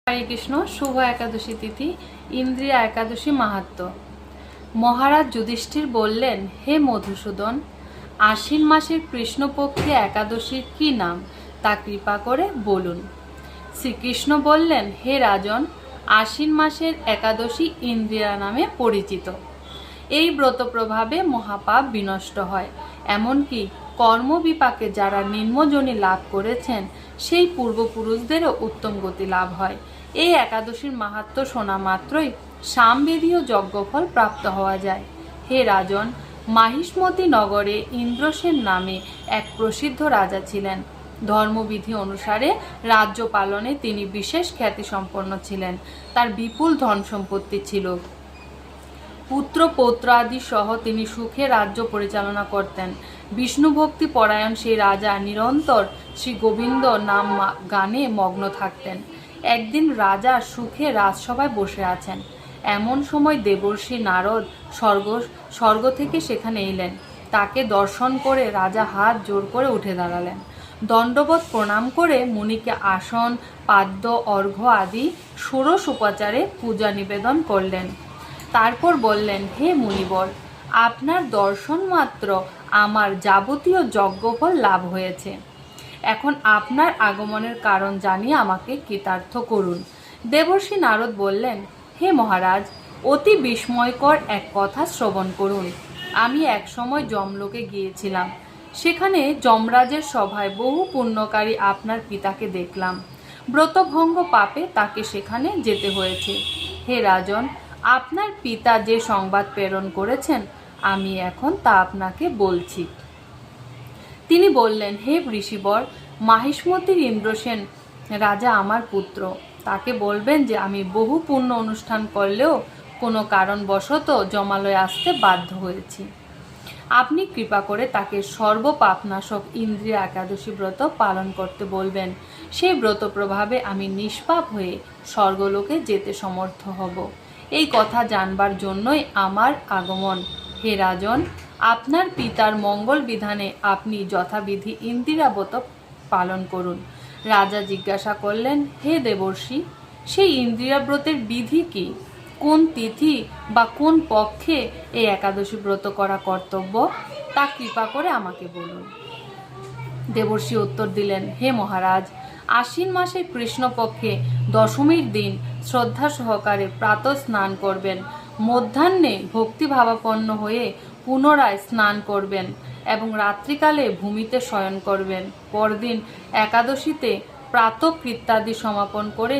হরে কৃষ্ণ। শুভ একাদশী তিথি, ইন্দ্রিয়া একাদশী মাহাত্ম্য। মহারাজ যুধিষ্ঠির বললেন, হে মধুসূদন, আশ্বিন মাসের কৃষ্ণপক্ষে একাদশীর কি নাম তা কৃপা করে বলুন। শ্রীকৃষ্ণ বললেন, হে রাজন, আশ্বিন মাসের একাদশী ইন্দ্রিয়া নামে পরিচিত। এই ব্রত প্রভাবে মহাপাপ বিনষ্ট হয়, এমনকি কর্মবিপাকে যারা নিম্নজনী লাভ করেছেন সেই পূর্বপুরুষদেরও উত্তম গতি লাভ হয়। এই একাদশীর মাহাত্ম্য শোনা মাত্রই সামবেদীয় যজ্ঞফল প্রাপ্ত হওয়া যায়। হে রাজন, মাহিষ্মতি নগরে ইন্দ্রসেন নামে এক প্রসিদ্ধ রাজা ছিলেন। ধর্মবিধি অনুসারে রাজ্য পালনে তিনি বিশেষ খ্যাতিসম্পন্ন ছিলেন। তার বিপুল ধন সম্পত্তি ছিল। পুত্র পৌত্র আদি সহ তিনি সুখে রাজ্য পরিচালনা করতেন। বিষ্ণু ভক্তি পরায়ণ সেই রাজা নিরন্তর শ্রী গোবিন্দ নাম গানে মগ্ন থাকতেন। একদিন রাজা সুখে রাজসভায় বসে আছেন। এমন সময় দেবর্ষি নারদ স্বর্গ থেকে সেখানে এলেন। তাকে দর্শন করে রাজা হাত জোর করে উঠে দাঁড়ালেন। দণ্ডবত প্রণাম করে মুনিকে আসন, পাদ্য, অর্ঘ্য আদি ষোড়শ উপাচারে পূজা নিবেদন করলেন। তারপর বললেন, হে মুনিবর, আপনার দর্শন মাত্র আমার যাবতীয় যজ্ঞফল লাভ হয়েছে। এখন আপনার আগমনের কারণ জানিয়ে আমাকে কৃতার্থ করুন। দেবর্ষি নারদ বললেন, হে মহারাজ, অতি বিস্ময়কর এক কথা শ্রবণ করুন। আমি এক সময় যমলোকে গিয়েছিলাম। সেখানে যমরাজের সভায় বহু পুণ্যকারী আপনার পিতাকে দেখলাম। ব্রতভঙ্গ পাপে তাকে সেখানে যেতে হয়েছে। হে রাজন, আপনার পিতা যে সংবাদ প্রেরণ করেছেন আমি এখন তা আপনাকে বলছি। তিনি বললেন, হে ঋষিবর, মাহিষ্মতির ইন্দ্রসেন রাজা আমার পুত্র। তাকে বলবেন যে আমি বহু পুণ্য অনুষ্ঠান করলেও কোনো কারণবশত জমালয়ে আসতে বাধ্য হয়েছি। আপনি কৃপা করে তাকে সর্বপাপনাশক ইন্দ্রিয় একাদশী ব্রত পালন করতে বলবেন। সেই ব্রত প্রভাবে আমি নিষ্পাপ হয়ে স্বর্গলোকে যেতে সমর্থ হব। এই কথা জানবার জন্যই আমার আগমন। হে রাজন, আপনার পিতার মঙ্গল বিধানে আপনি যথাবিধি ইন্দ্রিয়াব্রত পালন করুন। রাজা জিজ্ঞাসা করলেন, হে দেবর্ষি, সেই ইন্দ্রিয়াব্রতের বিধি কি? কোন তিথি বা কোন পক্ষে এই একাদশী ব্রত করা কর্তব্য তা কৃপা করে আমাকে বলুন। দেবর্ষি উত্তর দিলেন, হে মহারাজ, আশ্বিন মাসের কৃষ্ণপক্ষে দশমীর দিন শ্রদ্ধা সহকারে প্রাতঃ স্নান করবেন। মধ্যাহ্নে ভক্তিভাবাপন্ন হয়ে পুনরায় স্নান করবেন এবং রাত্রিকালে ভূমিতে শয়ন করবেন। পরদিন একাদশীতে প্রাতঃকৃত্যাদি সমাপন করে